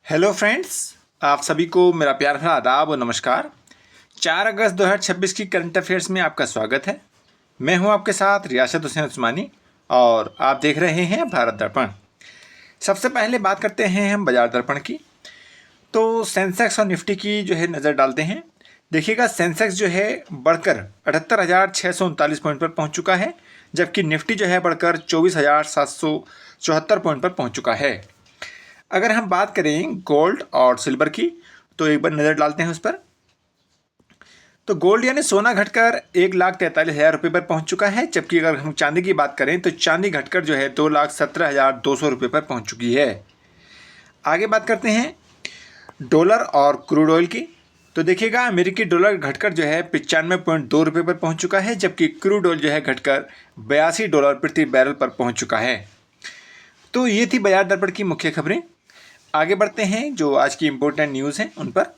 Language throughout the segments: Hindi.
हेलो फ्रेंड्स, आप सभी को मेरा प्यार भरा आदाब और नमस्कार। 4 अगस्त 2026 की करंट अफेयर्स में आपका स्वागत है। मैं हूं आपके साथ रियासत हुसैन उस्मानी और आप देख रहे हैं भारत दर्पण। सबसे पहले बात करते हैं हम बाजार दर्पण की। तो सेंसेक्स और निफ्टी की जो है नज़र डालते हैं। देखिएगा, सेंसेक्स जो है बढ़कर 78,639 पॉइंट पर पहुंच चुका है, जबकि निफ्टी जो है बढ़कर 24,774 पॉइंट पर पहुंच चुका है। अगर हम बात करें गोल्ड और सिल्वर की, तो एक बार नज़र डालते हैं उस पर। तो गोल्ड यानी सोना घटकर 1,43,000 रुपये पर पहुंच चुका है, जबकि अगर हम चांदी की बात करें तो चांदी घटकर जो है 2,17,200 रुपये पर पहुंच चुकी है। आगे बात करते हैं डॉलर और क्रूड ऑयल की। तो देखिएगा, अमेरिकी डॉलर घटकर जो है 95.2 रुपये पर पहुंच चुका है, जबकि क्रूड ऑयल जो है घटकर $82 प्रति बैरल पर पहुंच चुका है। तो ये थी बाजार दर्पण की मुख्य खबरें। आगे बढ़ते हैं जो आज की इम्पोर्टेंट न्यूज़ हैं उन पर। अब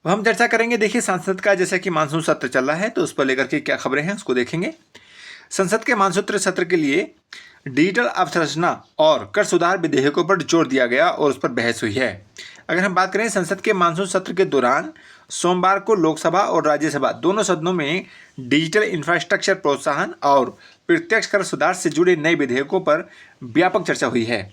हम चर्चा करेंगे। देखिए, संसद का जैसा कि मानसून सत्र चल रहा है, तो उस पर लेकर के क्या खबरें हैं उसको देखेंगे। संसद के मानसून सत्र के लिए डिजिटल अवसंरचना और कर सुधार विधेयकों पर जोर दिया गया और उस पर बहस हुई है। अगर हम बात करें संसद के मानसून सत्र के दौरान सोमवार को लोकसभा और राज्यसभा दोनों सदनों में डिजिटल इंफ्रास्ट्रक्चर प्रोत्साहन और प्रत्यक्ष कर सुधार से जुड़े नए विधेयकों पर व्यापक चर्चा हुई है।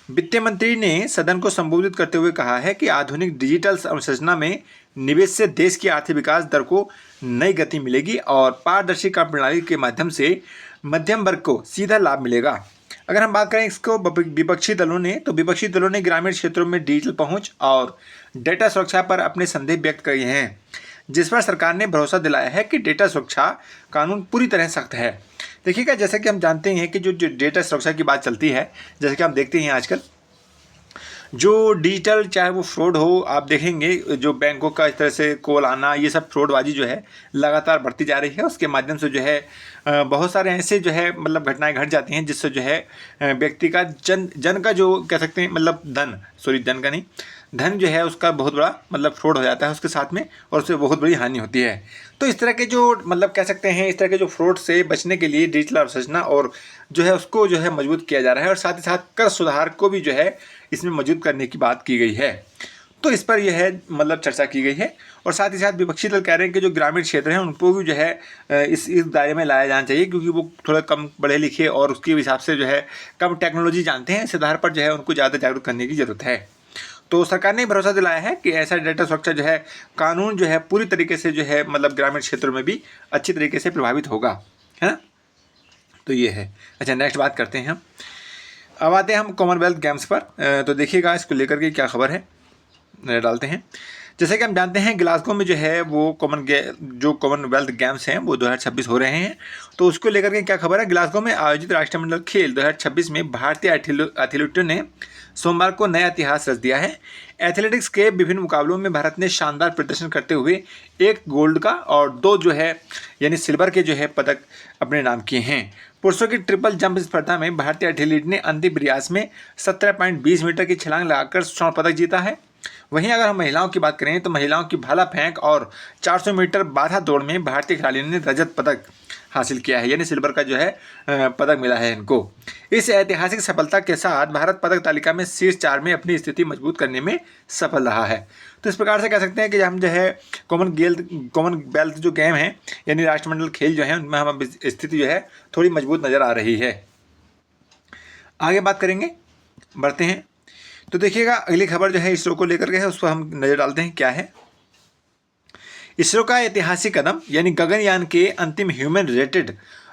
वित्त मंत्री ने सदन को संबोधित करते हुए कहा है कि आधुनिक डिजिटल अवसंरचना में निवेश से देश की आर्थिक विकास दर को नई गति मिलेगी और पारदर्शी कर प्रणाली के माध्यम से मध्यम वर्ग को सीधा लाभ मिलेगा। अगर हम बात करें इसको विपक्षी दलों ने ग्रामीण क्षेत्रों में डिजिटल पहुंच और डेटा सुरक्षा पर अपने संदेह व्यक्त किए हैं, जिस पर सरकार ने भरोसा दिलाया है कि डेटा सुरक्षा कानून पूरी तरह सख्त है। देखिएगा, जैसा कि हम जानते हैं कि जो डेटा सुरक्षा की बात चलती है, जैसे कि हम देखते हैं आजकल जो डिजिटल, चाहे वो फ्रॉड हो, आप देखेंगे जो बैंकों का इस तरह से कॉल आना, ये सब फ्रॉडबाजी जो है लगातार बढ़ती जा रही है। उसके माध्यम से जो है बहुत सारे ऐसे जो है मतलब घटनाएं घट जाती हैं, जिससे जो है व्यक्ति का जन का जो कह सकते हैं मतलब धन जो है उसका बहुत बड़ा मतलब फ्रॉड हो जाता है उसके साथ में, और उससे बहुत बड़ी हानि होती है। तो इस तरह के जो मतलब कह सकते हैं इस तरह के जो फ्रॉड से बचने के लिए डिजिटल अवसंरचना और जो है उसको जो है मजबूत किया जा रहा है, और साथ ही साथ कर सुधार को भी जो है इसमें मौजूद करने की बात की गई है। तो इस पर यह है मतलब चर्चा की गई है। और साथ ही साथ विपक्षी दल कह रहे हैं कि जो ग्रामीण क्षेत्र हैं उनको भी जो है इस दायरे में लाया जाना चाहिए, क्योंकि वो थोड़ा कम पढ़े लिखे और उसके हिसाब से जो है कम टेक्नोलॉजी जानते हैं। इस आधार पर जो है उनको ज़्यादा जागरूक करने की ज़रूरत है। तो सरकार ने भरोसा दिलाया है कि ऐसा डेटा सुरक्षा जो है कानून जो है पूरी तरीके से जो है मतलब ग्रामीण क्षेत्रों में भी अच्छी तरीके से प्रभावित होगा, है ना। तो ये है। अच्छा, नेक्स्ट बात करते हैं हम। अब आते हैं हम कॉमनवेल्थ गेम्स पर। तो देखिएगा इसको लेकर के क्या खबर है डालते हैं। जैसे कि हम जानते हैं ग्लासगो में जो है वो कॉमनवेल्थ गेम्स हैं वो 2026 हो रहे हैं। तो उसको लेकर के क्या खबर है। ग्लासगो में आयोजित राष्ट्रमंडल खेल 2026 में भारतीय एथलीटों ने सोमवार को नया इतिहास रच दिया है। एथलेटिक्स के विभिन्न मुकाबलों में भारत ने शानदार प्रदर्शन करते हुए 1 गोल्ड का और 2 जो है यानी सिल्वर के जो है पदक अपने नाम किए हैं। पुरुषों की ट्रिपल जंप स्पर्धा में भारतीय एथलीट ने अंतिम प्रयास में 17.20 मीटर की छलांग लगाकर स्वर्ण पदक जीता है। वहीं अगर हम महिलाओं की बात करें तो महिलाओं की भाला फेंक और 400 मीटर बाधा दौड़ में भारतीय खिलाड़ियों ने रजत पदक हासिल किया है, यानी सिल्वर का जो है पदक मिला है इनको। इस ऐतिहासिक सफलता के साथ भारत पदक तालिका में शीर्ष 4 में अपनी स्थिति मजबूत करने में सफल रहा है। तो इस प्रकार से कह सकते हैं कि हम जो है कॉमनवेल्थ जो गेम है यानी राष्ट्रमंडल खेल जो है उनमें हम स्थिति जो है थोड़ी मजबूत नज़र आ रही है। आगे बात करेंगे, बढ़ते हैं। तो देखिएगा अगली खबर जो है इसरो को लेकर के है, उस पर हम नज़र डालते हैं क्या है। इसरो का ऐतिहासिक कदम यानी गगनयान के अंतिम ह्यूमन रेटेड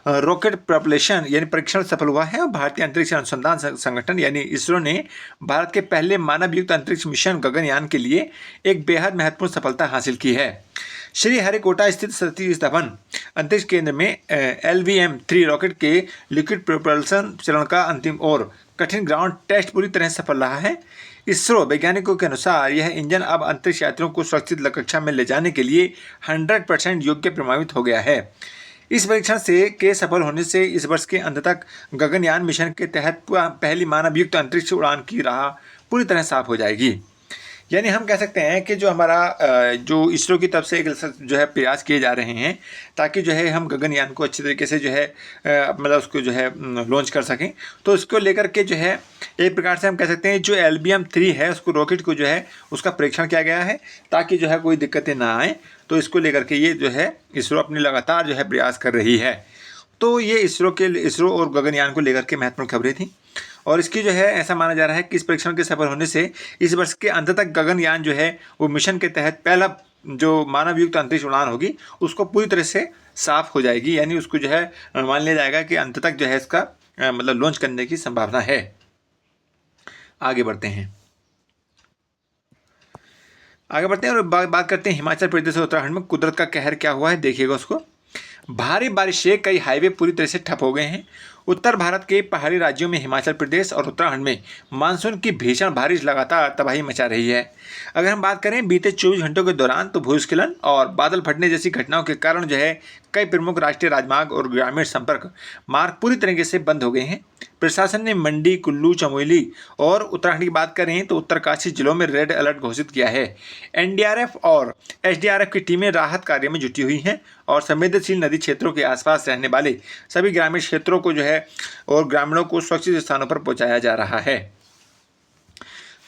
रॉकेट प्रपलेशन यानी परीक्षण सफल हुआ है। और भारतीय अंतरिक्ष अनुसंधान संगठन यानी इसरो ने भारत के पहले मानवयुक्त अंतरिक्ष मिशन गगनयान के लिए एक बेहद महत्वपूर्ण सफलता हासिल की है। श्रीहरिकोटा स्थित सतीश धवन अंतरिक्ष केंद्र में LVM-3 रॉकेट के लिक्विड प्रोपल्सन चरण का अंतिम और कठिन ग्राउंड टेस्ट पूरी तरह सफल रहा है। इसरो वैज्ञानिकों के अनुसार यह इंजन अब अंतरिक्ष यात्रियों को सुरक्षित कक्षा में ले जाने के लिए 100% योग्य प्रमाणित हो गया है। इस परीक्षण के सफल होने से इस वर्ष के अंत तक गगनयान मिशन के तहत पहली मानवयुक्त अंतरिक्ष उड़ान की राह पूरी तरह साफ हो जाएगी। यानी हम कह सकते हैं कि जो हमारा जो इसरो की तरफ से एक जो है प्रयास किए जा रहे हैं ताकि जो है हम गगनयान को अच्छी तरीके से जो है मतलब उसको जो है लॉन्च कर सकें। तो इसको लेकर के जो है एक प्रकार से हम कह सकते हैं जो LBM-3 है उसको रॉकेट को जो है उसका परीक्षण किया गया है ताकि जो है कोई दिक्कतें ना आए। तो इसको लेकर के ये जो है इसरो अपनी लगातार जो है प्रयास कर रही है। तो ये इसरो और गगनयान को लेकर के महत्वपूर्ण खबरें थी और इसकी जो है ऐसा माना जा रहा है कि इस परीक्षण के सफल होने से इस वर्ष के अंत तक गगनयान जो है वो मिशन के तहत पहला जो मानव युक्त अंतरिक्ष उड़ान होगी उसको पूरी तरह से साफ हो जाएगी। यानी उसको जो है मान लिया जाएगा कि अंत तक जो है इसका मतलब लॉन्च करने की संभावना है। आगे बढ़ते हैं और बात करते हैं हिमाचल प्रदेश और उत्तराखंड में कुदरत का कहर क्या हुआ है, देखिएगा उसको। भारी बारिश से कई हाईवे पूरी तरह से ठप हो गए हैं। उत्तर भारत के पहाड़ी राज्यों में हिमाचल प्रदेश और उत्तराखंड में मानसून की भीषण बारिश लगातार तबाही मचा रही है। अगर हम बात करें बीते 24 घंटों के दौरान तो भूस्खलन और बादल फटने जैसी घटनाओं के कारण जो है कई प्रमुख राष्ट्रीय राजमार्ग और ग्रामीण संपर्क मार्ग पूरी तरीके से बंद हो गए हैं। प्रशासन ने मंडी, कुल्लू, चमोली और उत्तराखंड की बात करें तो उत्तरकाशी जिलों में रेड अलर्ट घोषित किया है। NDRF और SDRF की टीमें राहत कार्य में जुटी हुई हैं और संवेदनशील नदी क्षेत्रों के आसपास रहने वाले सभी ग्रामीण क्षेत्रों को जो है और ग्रामीणों को सुरक्षित स्थानों पर पहुंचाया जा रहा है।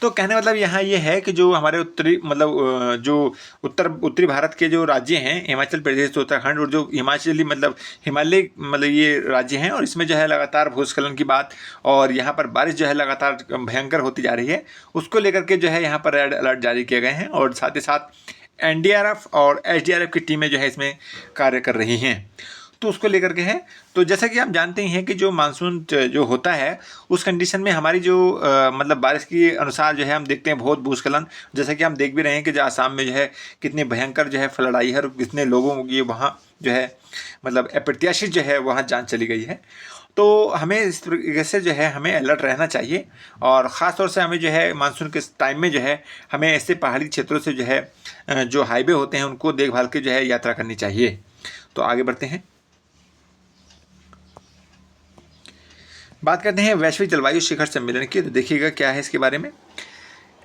तो कहने मतलब यहाँ ये है कि जो हमारे उत्तरी मतलब जो उत्तरी भारत के जो राज्य हैं हिमाचल प्रदेश, उत्तराखंड और जो हिमालय मतलब ये राज्य हैं और इसमें जो है लगातार भूस्खलन की बात और यहाँ पर बारिश जो है लगातार भयंकर होती जा रही है, उसको लेकर के जो है यहाँ पर रेड अलर्ट जारी किए गए हैं और साथ ही साथ NDRF और SDRF की टीमें जो है इसमें कार्य कर रही हैं। तो उसको लेकर के है। तो जैसा कि आप जानते ही हैं कि जो मानसून जो होता है उस कंडीशन में हमारी जो मतलब बारिश के अनुसार जो है हम देखते हैं बहुत भूस्खलन, जैसा कि हम देख भी रहे हैं कि जो आसाम में जो है कितनी भयंकर जो है फ्लड आई है और कितने लोगों की वहाँ जो है मतलब अप्रत्याशित जो है वहाँ जान चली गई है। तो हमें इस तरीके से जो है हमें अलर्ट रहना चाहिए और ख़ास तौर से हमें जो है मानसून के टाइम में जो है हमें ऐसे पहाड़ी क्षेत्रों से जो है जो हाईवे होते हैं उनको देखभाल के जो है यात्रा करनी चाहिए। तो आगे बढ़ते हैं, बात करते हैं वैश्विक जलवायु शिखर सम्मेलन की। तो देखिएगा क्या है इसके बारे में।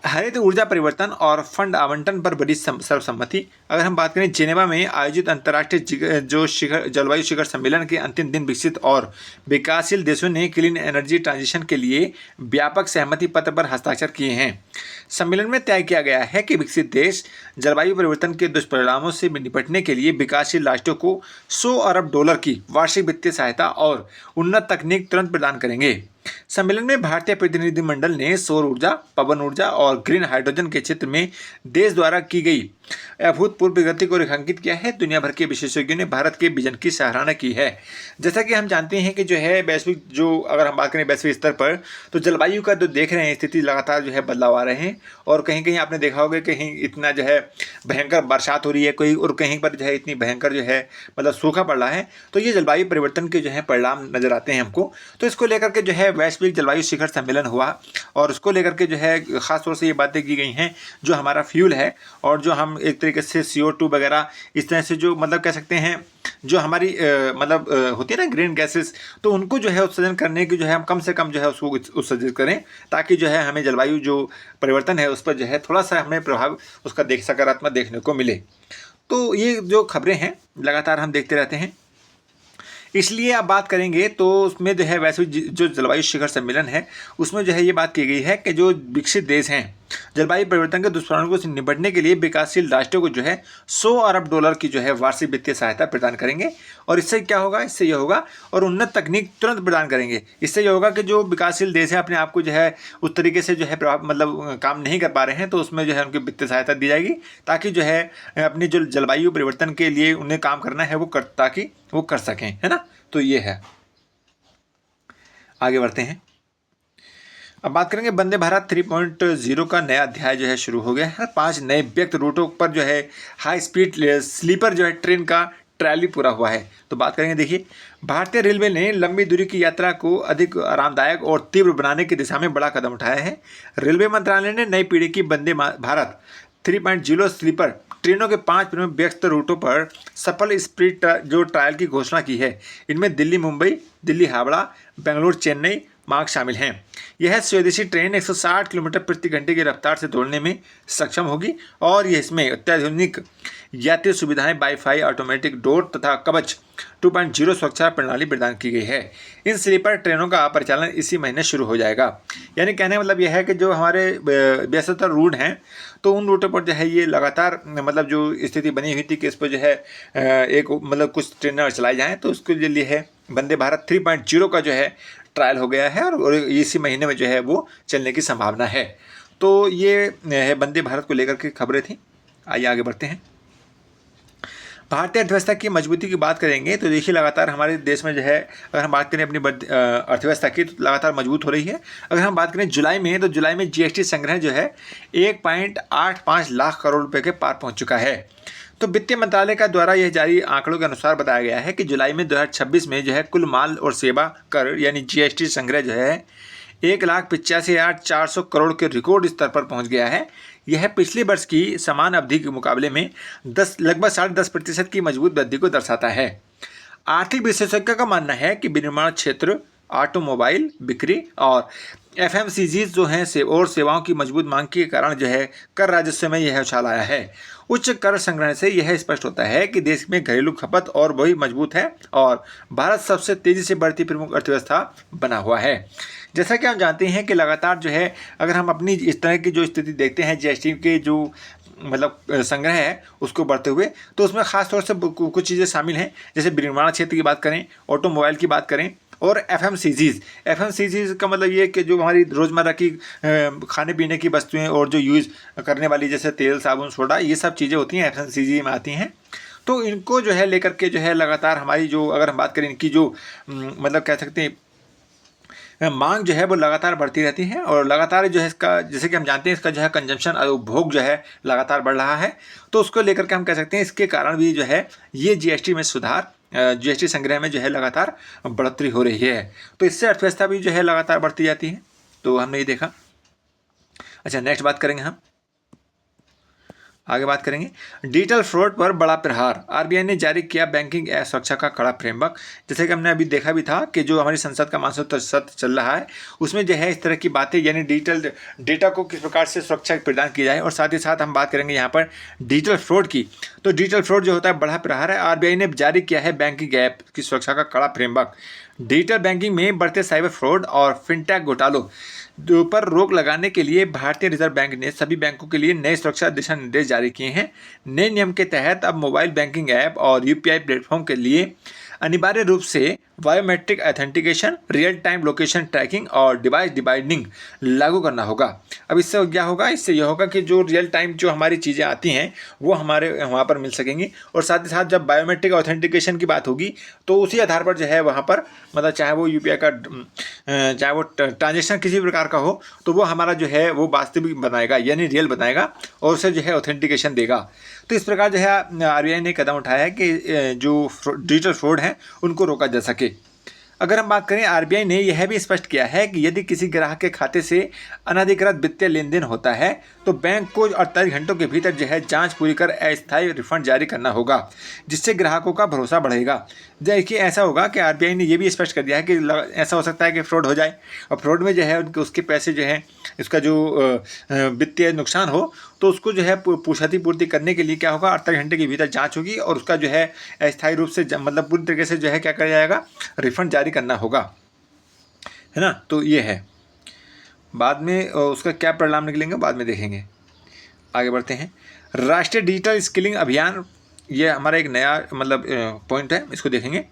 हरित ऊर्जा परिवर्तन और फंड आवंटन पर बड़ी सर्वसम्मति। अगर हम बात करें जेनेवा में आयोजित अंतर्राष्ट्रीय जो जलवायु शिखर सम्मेलन के अंतिम दिन विकसित और विकासशील देशों ने क्लीन एनर्जी ट्रांजिशन के लिए व्यापक सहमति पत्र पर हस्ताक्षर किए हैं। सम्मेलन में तय किया गया है कि विकसित देश जलवायु परिवर्तन के दुष्परिणामों से निपटने के लिए विकासशील राष्ट्रों को $100 अरब की वार्षिक वित्तीय सहायता और उन्नत तकनीक तुरंत प्रदान करेंगे। सम्मेलन में भारतीय प्रतिनिधिमंडल ने सौर ऊर्जा, पवन ऊर्जा और ग्रीन हाइड्रोजन के क्षेत्र में देश द्वारा की गई अभूतपूर्व प्रगति को रेखांकित किया है। दुनिया भर के विशेषज्ञों ने भारत के विजन की सराहना की है। जैसा कि हम जानते हैं कि जो है वैश्विक जो अगर हम बात करें वैश्विक स्तर पर तो जलवायु का जो देख रहे हैं स्थिति लगातार जो है बदलाव आ रहे हैं और कहीं कहीं आपने देखा होगा कहीं इतना जो है भयंकर बरसात हो रही है कोई और कहीं पर जो है इतनी भयंकर जो है मतलब सूखा पड़ रहा है। तो ये जलवायु परिवर्तन के जो है परिणाम नजर आते हैं हमको। तो इसको लेकर के जो है वैश्विक जलवायु शिखर सम्मेलन हुआ और उसको लेकर के जो है खास तौर से ये बातें की गई हैं जो हमारा फ्यूल है और जो हम एक तरीके से CO2 वगैरह इस तरह से जो मतलब कह सकते हैं जो हमारी होती है ना ग्रीन गैसेस, तो उनको जो है उत्सर्जन करने की जो है हम कम से कम जो है उसको उत्सर्जित करें ताकि जो है हमें जलवायु जो परिवर्तन है उस पर जो है थोड़ा सा हमें प्रभाव उसका सकारात्मक देखने को मिले। तो ये जो खबरें हैं लगातार हम देखते रहते हैं, इसलिए आप बात करेंगे तो उसमें जो है वैश्विक जो जलवायु शिखर सम्मेलन है उसमें जो है ये बात की गई है कि जो विकसित देश हैं जलवायु परिवर्तन के दुष्परिणामों से निपटने के लिए विकासशील राष्ट्रों को जो है $100 अरब की जो है वार्षिक वित्तीय सहायता प्रदान करेंगे। और इससे क्या होगा, इससे ये होगा और उन्नत तकनीक तुरंत प्रदान करेंगे। इससे ये होगा कि जो विकासशील देश है अपने आप को जो है उस तरीके से जो है मतलब काम नहीं कर पा रहे हैं तो उसमें जो है उनकी वित्तीय सहायता दी जाएगी ताकि जो है अपनी जो जलवायु परिवर्तन के लिए उन्हें काम करना है ताकि वो कर सकें, है ना। तो ये है। आगे बढ़ते हैं, अब बात करेंगे वंदे भारत 3.0 का नया अध्याय जो है शुरू हो गया है। 5 नए व्यक्त रूटों पर जो है हाई स्पीड स्लीपर जो है ट्रेन का ट्रायल पूरा हुआ है। तो बात करेंगे, देखिए भारतीय रेलवे ने लंबी दूरी की यात्रा को अधिक आरामदायक और तीव्र बनाने की दिशा में बड़ा कदम उठाया है। रेलवे मंत्रालय ने नई पीढ़ी की वंदे भारत 3.0 स्लीपर ट्रेनों के 5 प्रमुख व्यस्त रूटों पर सफल स्पीड जो ट्रायल की घोषणा की है। इनमें दिल्ली मुंबई, दिल्ली हावड़ा, बेंगलुरु चेन्नई, मार्ग शामिल हैं। यह स्वदेशी ट्रेन 160 किलोमीटर प्रति घंटे की रफ्तार से दौड़ने में सक्षम होगी और ये इसमें अत्याधुनिक यात्री सुविधाएं, वाईफाई, ऑटोमेटिक डोर तथा कवच 2.0 सुरक्षा प्रणाली प्रदान की गई है। इन स्लीपर ट्रेनों का परिचालन इसी महीने शुरू हो जाएगा। यानी कहने का मतलब यह है कि जो हमारे व्यस्ततर रूट हैं तो उन रूटों पर जो है ये लगातार मतलब जो स्थिति बनी हुई थी कि इस पर जो है एक मतलब कुछ ट्रेनें चलाई जाएँ, तो उसके लिए है वंदे भारत 3.0 का जो है ट्रायल हो गया है और इसी महीने में जो है वो चलने की संभावना है। तो ये वंदे भारत को लेकर के खबरें थी। आइए आगे बढ़ते हैं। भारतीय अर्थव्यवस्था की मजबूती की बात करेंगे तो देखिए लगातार हमारे देश में जो है अगर हम बात करें अपनी अर्थव्यवस्था की तो लगातार मजबूत हो रही है। अगर हम बात करें जुलाई में तो जुलाई में जीएसटी संग्रह जो है 1.85 लाख करोड़ रुपए के पार पहुंच चुका है। तो वित्त मंत्रालय का द्वारा यह जारी आंकड़ों के अनुसार बताया गया है कि जुलाई में 2026 में जो है कुल माल और सेवा कर यानी जीएसटी संग्रह जो है 1,85,400 करोड़ के रिकॉर्ड स्तर पर पहुंच गया है। यह पिछले वर्ष की समान अवधि के मुकाबले में लगभग 10.5% की मजबूत वृद्धि को दर्शाता है। आर्थिक विशेषज्ञों का मानना है कि विनिर्माण क्षेत्र, ऑटोमोबाइल बिक्री और एफएमसीजीज जो हैं और सेवाओं की मजबूत मांग के कारण जो है कर राजस्व में यह उछाल आया है। उच्च कर संग्रहण से यह स्पष्ट होता है कि देश में घरेलू खपत और वही मजबूत है और भारत सबसे तेजी से बढ़ती प्रमुख अर्थव्यवस्था बना हुआ है। जैसा कि हम जानते हैं कि लगातार जो है अगर हम अपनी इस तरह की जो स्थिति देखते हैं जीएसटी के जो मतलब संग्रह है उसको बढ़ते हुए, तो उसमें खास तौर से कुछ चीज़ें शामिल हैं। जैसे विनिर्माण क्षेत्र की बात करें, ऑटोमोबाइल की बात करें और एफएमसीजीज का मतलब ये कि जो हमारी रोज़मर्रा की खाने पीने की वस्तुएं और जो यूज़ करने वाली जैसे तेल, साबुन, सोडा, ये सब चीज़ें होती हैं एफएमसीजी में आती हैं। तो इनको जो है लेकर के जो है लगातार हमारी जो अगर हम बात करें इनकी जो मतलब कह सकते हैं मांग जो है वो लगातार बढ़ती रहती है और लगातार जो है इसका जैसे कि हम जानते हैं इसका जो है कंजम्पशन उपभोग जो है लगातार बढ़ रहा है। तो उसको लेकर के हम कह सकते हैं इसके कारण भी जो है ये जीएसटी में सुधार, जीएसटी संग्रह में जो है लगातार बढ़ोतरी हो रही है। तो इससे अर्थव्यवस्था भी जो है लगातार बढ़ती जाती है। तो हमने ये देखा। अच्छा, नेक्स्ट बात करेंगे हम, आगे बात करेंगे डिजिटल फ्रॉड पर बड़ा प्रहार। आरबीआई ने जारी किया बैंकिंग ऐप सुरक्षा का कड़ा फ्रेमवर्क। जैसे कि हमने अभी देखा भी था कि जो हमारी संसद का मानसून सत्र चल रहा है उसमें जो है इस तरह की बातें यानी डिजिटल डेटा को किस प्रकार से सुरक्षा प्रदान की जाए और साथ ही साथ हम बात करेंगे यहाँ पर डिजिटल फ्रॉड की। तो डिजिटल फ्रॉड जो होता है बड़ा प्रहार है। आरबीआई ने जारी किया है बैंकिंग ऐप की सुरक्षा का कड़ा फ्रेमवर्क। डिजिटल बैंकिंग में बढ़ते साइबर फ्रॉड और फिनटेक घोटालों पर रोक लगाने के लिए भारतीय रिजर्व बैंक ने सभी बैंकों के लिए नए सुरक्षा दिशा निर्देश जारी किए हैं। नए नियम के तहत अब मोबाइल बैंकिंग ऐप और यूपीआई प्लेटफॉर्म के लिए अनिवार्य रूप से biometric authentication, real time location tracking और डिवाइस डिवाइडिंग लागू करना होगा। अब इससे क्या होगा, इससे यह होगा कि जो रियल टाइम जो हमारी चीज़ें आती हैं वो हमारे वहाँ पर मिल सकेंगी और साथ ही साथ जब बायोमेट्रिक ऑथेंटिकेशन की बात होगी तो उसी आधार पर जो है वहाँ पर मतलब चाहे वो यूपीआई का चाहे वो ट्रांजेक्शन किसी प्रकार का हो तो वो हमारा जो है वो वास्तविक बनाएगा यानी रियल बनाएगा और उसे जो है ऑथेंटिकेशन देगा। तो इस प्रकार जो है आरबीआई ने कदम उठाया है कि जो डिजिटल फ्रॉड है उनको रोका जा सके। अगर हम बात करें आरबीआई ने यह भी स्पष्ट किया है कि यदि किसी ग्राहक के खाते से अनधिकृत वित्तीय लेन देन होता है तो बैंक को 48 घंटों के भीतर जो है जांच पूरी कर अस्थायी रिफंड जारी करना होगा, जिससे ग्राहकों का भरोसा बढ़ेगा। देखिए ऐसा होगा कि आरबीआई ने यह भी स्पष्ट कर दिया है कि ऐसा हो सकता है कि फ्रॉड हो जाए और फ्रॉड में जो है उसके पैसे जो है इसका जो वित्तीय नुकसान हो तो उसको जो है क्षतिपूर्ति करने के लिए क्या होगा 48 घंटे के भीतर जांच होगी और उसका जो है अस्थायी रूप से मतलब पूरी तरीके से जो है क्या किया जाएगा, रिफंड जारी करना होगा, है ना। तो ये है, बाद में उसका क्या परिणाम निकलेंगे बाद में देखेंगे। आगे बढ़ते हैं। राष्ट्रीय डिजिटल स्किलिंग अभियान, ये हमारा एक नया मतलब पॉइंट है, इसको देखेंगे।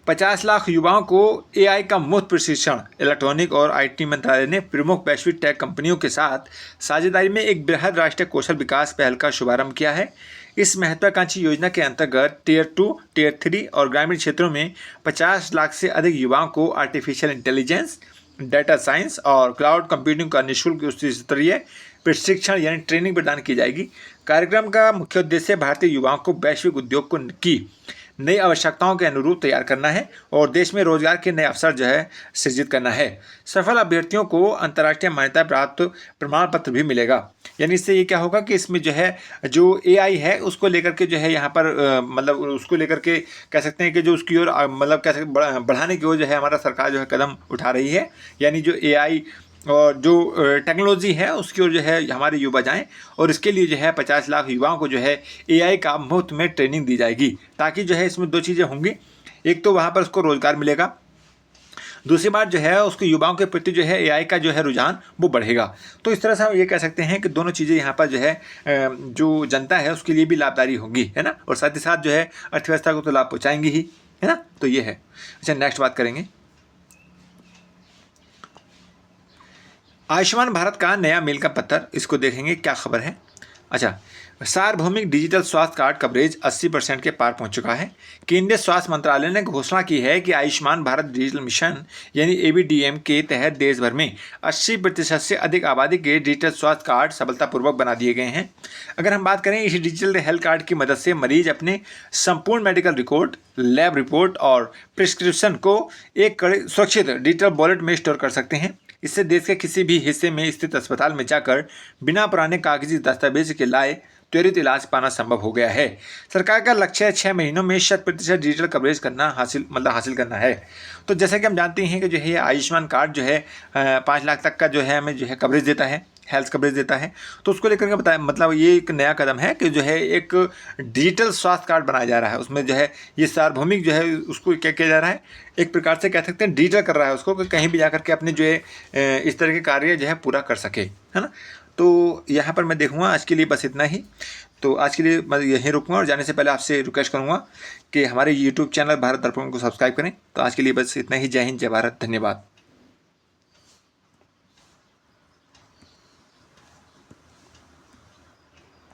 50 लाख युवाओं को एआई का मुफ्त प्रशिक्षण। इलेक्ट्रॉनिक और आईटी मंत्रालय ने प्रमुख वैश्विक टेक कंपनियों के साथ साझेदारी में एक बृहद राष्ट्रीय कौशल विकास पहल का शुभारंभ किया है। इस महत्वाकांक्षी योजना के अंतर्गत टियर 2, टियर 3 और ग्रामीण क्षेत्रों में 50 लाख से अधिक युवाओं को आर्टिफिशियल इंटेलिजेंस, डाटा साइंस और क्लाउड कंप्यूटिंग का निःशुल्क उच्च स्तरीय प्रशिक्षण यानी ट्रेनिंग प्रदान की जाएगी। कार्यक्रम का मुख्य उद्देश्य भारतीय युवाओं को वैश्विक उद्योग की नई आवश्यकताओं के अनुरूप तैयार करना है और देश में रोजगार के नए अवसर जो है सृजित करना है। सफल अभ्यर्थियों को अंतर्राष्ट्रीय मान्यता प्राप्त प्रमाण पत्र भी मिलेगा। यानी इससे ये क्या होगा कि इसमें जो है जो AI है उसको लेकर के जो है यहाँ पर मतलब उसको लेकर के कह सकते हैं कि जो उसकी ओर मतलब कैसे बढ़ाने की ओर जो है हमारा सरकार जो है कदम उठा रही है। यानी जो AI और जो टेक्नोलॉजी है उसकी ओर जो है हमारे युवा जाएं और इसके लिए जो है 50 लाख युवाओं को जो है AI का मुफ्त में ट्रेनिंग दी जाएगी, ताकि जो है इसमें दो चीज़ें होंगी। एक तो वहाँ पर उसको रोजगार मिलेगा, दूसरी बात जो है उसके युवाओं के प्रति जो है AI का जो है रुझान वो बढ़ेगा। तो इस तरह से हम ये कह सकते हैं कि दोनों चीज़ें यहाँ पर जो है जो जनता है उसके लिए भी लाभकारी होंगी, है ना, और साथ ही साथ जो है अर्थव्यवस्था को तो लाभ पहुँचाएंगी ही, है ना। तो ये है। अच्छा, नेक्स्ट बात करेंगे आयुष्मान भारत का नया मेल का पत्र, इसको देखेंगे क्या खबर है। अच्छा, सार्वभौमिक डिजिटल स्वास्थ्य कार्ड कवरेज 80% के पार पहुंच चुका है। केंद्रीय स्वास्थ्य मंत्रालय ने घोषणा की है कि आयुष्मान भारत डिजिटल मिशन यानी ABDM के तहत देश भर में 80% से अधिक आबादी के डिजिटल स्वास्थ्य कार्ड सफलतापूर्वक बना दिए गए हैं। अगर हम बात करें, इस डिजिटल हेल्थ कार्ड की मदद से मरीज अपने संपूर्ण मेडिकल रिकॉर्ड, लैब रिपोर्ट और प्रिस्क्रिप्शन को एक सुरक्षित डिजिटल वॉलेट में स्टोर कर सकते हैं। इससे देश के किसी भी हिस्से में स्थित अस्पताल में जाकर बिना पुराने कागजी दस्तावेज के लाए त्वरित इलाज पाना संभव हो गया है। सरकार का लक्ष्य 6 महीनों में 100% डिजिटल कवरेज करना हासिल करना है। तो जैसा कि हम जानते हैं कि जो है आयुष्मान कार्ड जो है 5 लाख तक का जो है हमें जो है कवरेज देता है, हेल्थ कवरेज देता है। तो उसको लेकर के बताया, मतलब ये एक नया कदम है कि जो है एक डिजिटल स्वास्थ्य कार्ड बनाया जा रहा है। उसमें जो है ये सार्वभौमिक जो है उसको क्या किया जा रहा है, एक प्रकार से कह सकते हैं डिजिटल कर रहा है उसको, कि कहीं भी जा कर के अपने जो है इस तरह के कार्य जो है पूरा कर सके, है ना। तो यहाँ पर मैं देखूँगा आज के लिए बस इतना ही। तो आज के लिए मैं यहीं रुकूँगा और जाने से पहले आपसे रिक्वेस्ट करूँगा कि हमारे YouTube चैनल भारत दर्पण को सब्सक्राइब करें। तो आज के लिए बस इतना ही। जय हिंद, जय भारत, धन्यवाद।